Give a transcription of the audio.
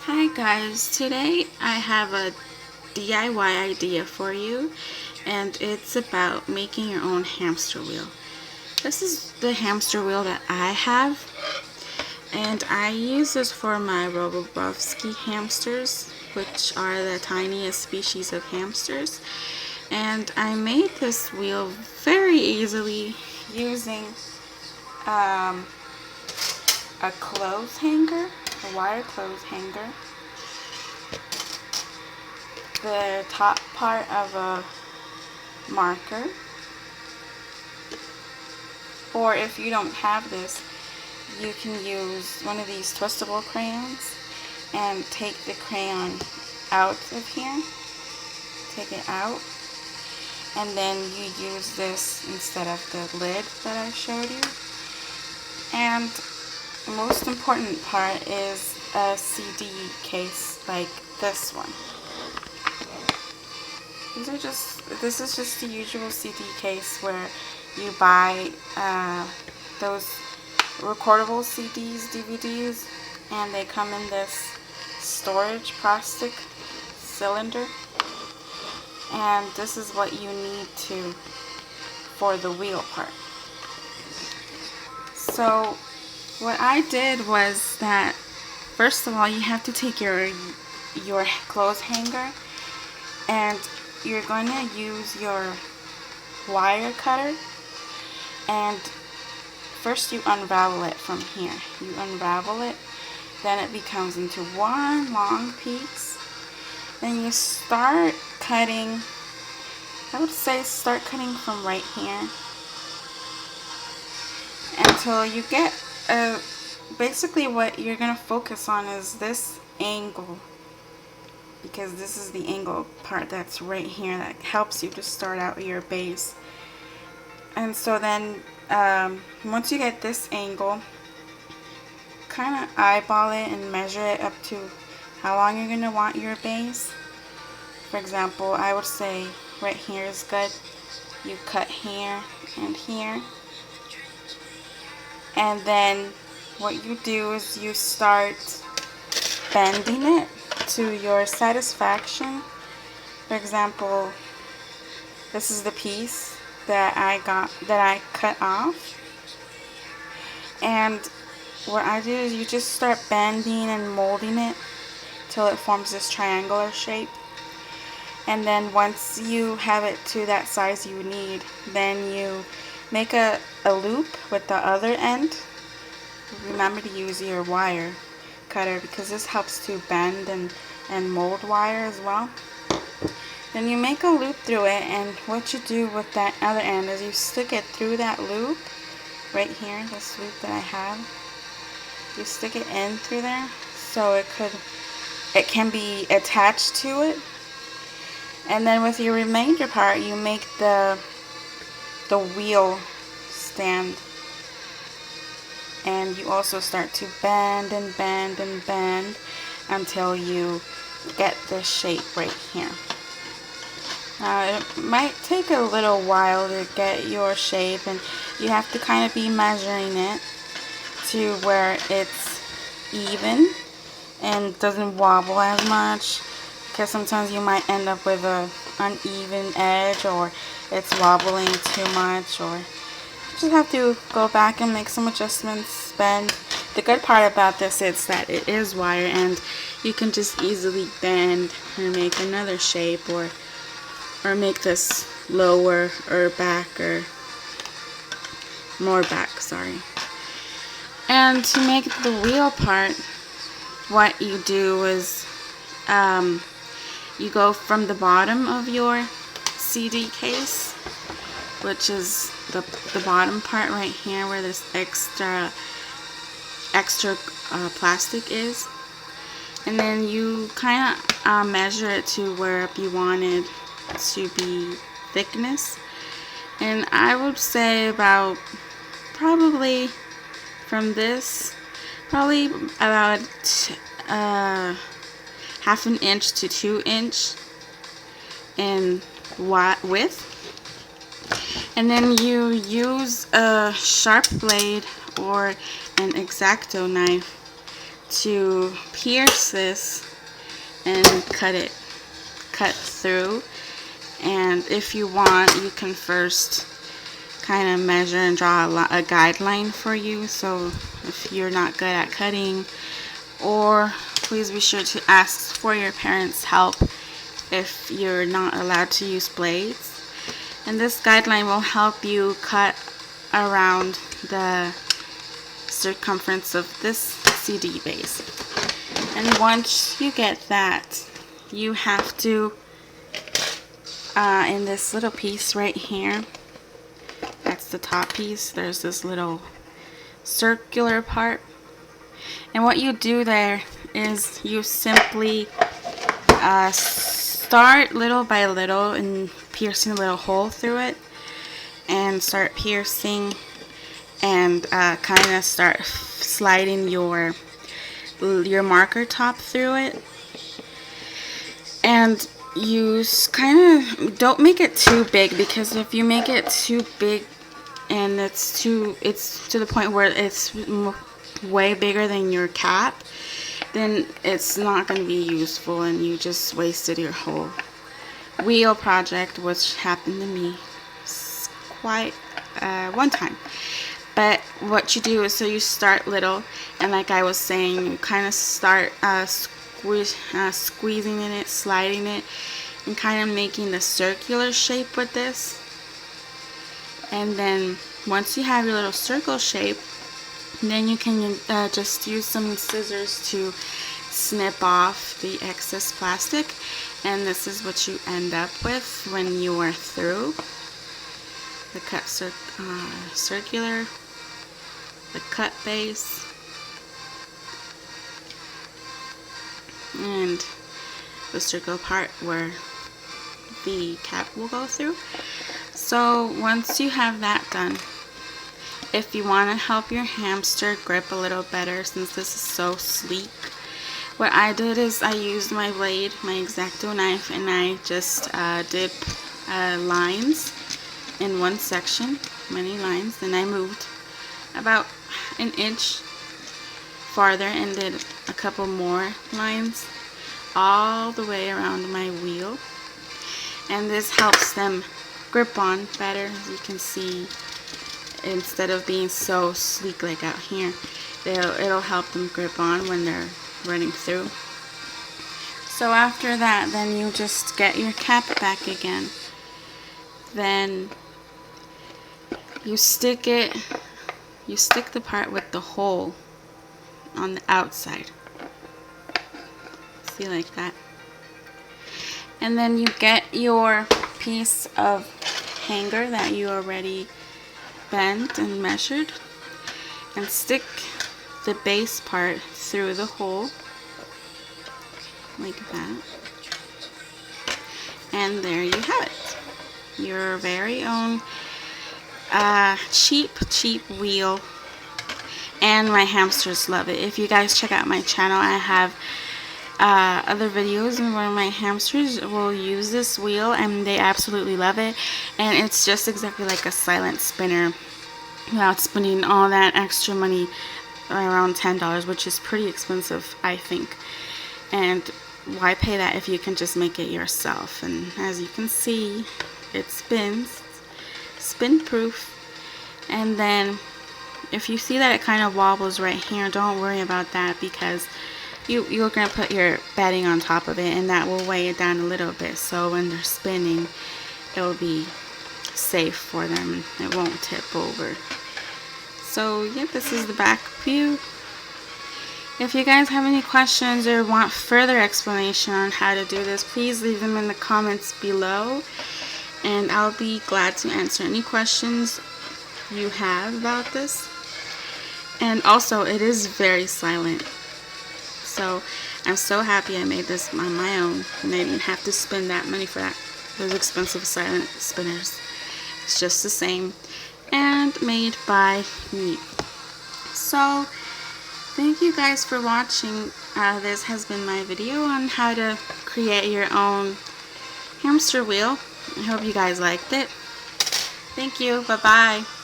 Hi guys, today I have a DIY idea for you, and it's about making your own hamster wheel. This is the hamster wheel that I have, and I use this for my Robobrowski hamsters, which are the tiniest species of hamsters. And I made this wheel very easily using a clothes hanger, a wire clothes hanger, the top part of a marker, or if you don't have this, you can use one of these twistable crayons and take the crayon out of here, take it out, and then you use this instead of the lid that I showed you. And the most important part is a CD case like this one. This is just the usual CD case where you buy those recordable CDs, DVDs, and they come in this storage plastic cylinder. And this is what you need for the wheel part. So what I did was that, first of all, you have to take your clothes hanger, and you're going to use your wire cutter, and first you unravel it from here. You unravel it, then it becomes into one long piece. Then you start cutting, I would say start cutting from right here until you get basically what you're going to focus on is this angle, because this is the angle part that's right here that helps you to start out your base. And so then once you get this angle, kind of eyeball it and measure it up to how long you're going to want your base. For example, I would say right here is good. You cut here and here, and then what you do is you start bending it to your satisfaction. For example, this is the piece that I cut off, and what I do is you just start bending and molding it till it forms this triangular shape. And then once you have it to that size you need, then you make a loop with the other end. Remember to use your wire cutter because this helps to bend and mold wire as well. Then you make a loop through it, and what you do with that other end is you stick it through that loop right here, this loop that I have. You stick it in through there so it can be attached to it. And then with your remainder part, you make the wheel stand, and you also start to bend and bend and bend until you get this shape right here. Now it might take a little while to get your shape, and you have to kind of be measuring it to where it's even and doesn't wobble as much, because sometimes you might end up with an uneven edge, or it's wobbling too much, or you just have to go back and make some adjustments, bend. The good part about this is that it is wire, and you can just easily bend or make another shape, or make this lower or back, or more back, sorry. And to make the wheel part, what you do is you go from the bottom of your CD case, which is the bottom part right here where this extra plastic is, and then you kind of measure it to where you wanted to be thickness. And I would say about probably from this, probably about half an inch to 2 inch in width. And then you use a sharp blade or an exacto knife to pierce this and cut through. And if you want, you can first kind of measure and draw a guideline for you. So if you're not good at cutting, or please be sure to ask for your parents' help if you're not allowed to use blades. And this guideline will help you cut around the circumference of this CD base. And once you get that, you have to, in this little piece right here, that's the top piece, there's this little circular part. And what you do there is you simply start little by little and piercing a little hole through it, and start piercing and kind of start sliding your marker top through it. And you kind of don't make it too big, because if you make it too big and it's to the point where it's way bigger than your cap, then it's not going to be useful and you just wasted your whole wheel project, which happened to me quite one time. But what you do is, so you start little, and like I was saying, you kind of start squeezing in it, sliding it, and kind of making the circular shape with this. And then once you have your little circle shape, then you can just use some scissors to snip off the excess plastic, and this is what you end up with when you are through the cut circular, the cut base, and the circle part where the cap will go through. So once you have that done, if you want to help your hamster grip a little better, since this is so sleek, what I did is I used my blade, my exacto knife, and I just did lines in one section, many lines. Then I moved about an inch farther and did a couple more lines all the way around my wheel. And this helps them grip on better. As you can see, instead of being so sleek like out here, it'll help them grip on when they're running through. So after that, then you just get your cap back again. Then you stick the part with the hole on the outside. See, like that. And then you get your piece of hanger that you already bent and measured, and stick the base part through the hole like that. And there you have it, your very own cheap wheel. And my hamsters love it. If you guys check out my channel, I have other videos where my hamsters will use this wheel and they absolutely love it. And it's just exactly like a silent spinner without spending all that extra money, around $10, which is pretty expensive, I think. And why pay that if you can just make it yourself? And as you can see, it spins, spin proof. And then if you see that it kind of wobbles right here, don't worry about that, because you're going to put your bedding on top of it and that will weigh it down a little bit, so when they're spinning it will be safe for them. It won't tip over. So yeah, this is the back view. If you guys have any questions or want further explanation on how to do this, please leave them in the comments below, and I'll be glad to answer any questions you have about this. And also, it is very silent, so I'm so happy I made this on my own and I didn't have to spend that money for those expensive silent spinners. It's just the same, and made by me. So thank you guys for watching. This has been my video on how to create your own hamster wheel. I hope you guys liked it. Thank you. Bye bye.